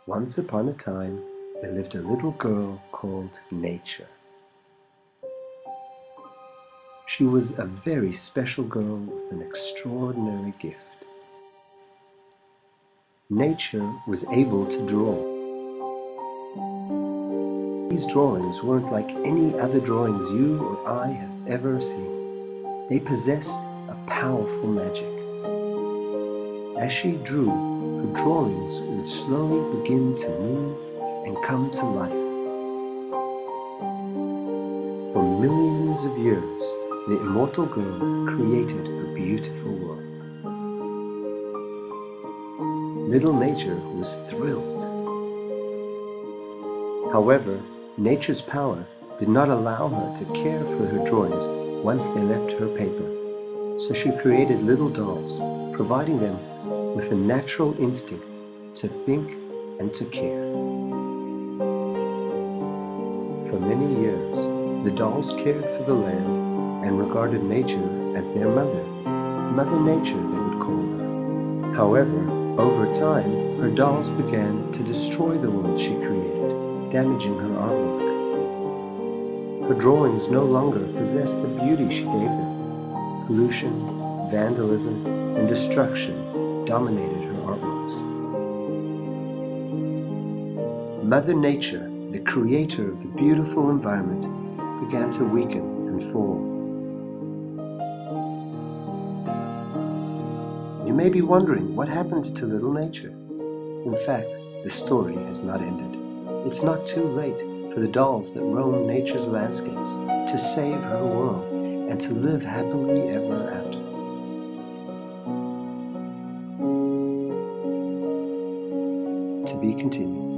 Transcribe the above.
Once upon a time, there lived a little girl called Nature. She was a very special girl with an extraordinary gift. Nature was able to draw. These drawings weren't like any other drawings you or I have ever seen. They possessed a powerful magic. As she drew, her drawings would slowly begin to move and come to life. For millions of years, the immortal girl created a beautiful world. Little Nature was thrilled. However, Nature's power did not allow her to care for her drawings once they left her paper, so she created little dolls, providing them with a natural instinct to think and to care. For many years, the dolls cared for the land and regarded nature as their mother. Mother Nature, they would call her. However, over time, her dolls began to destroy the world she created, damaging her artwork. Her drawings no longer possessed the beauty she gave them. Pollution, vandalism, and destruction dominated her artworks. Mother Nature, the creator of the beautiful environment, began to weaken and fall. You may be wondering what happened to Little Nature. In fact, the story has not ended. It's not too late for the dolls that roam nature's landscapes to save her world and to live happily ever after. To be continued.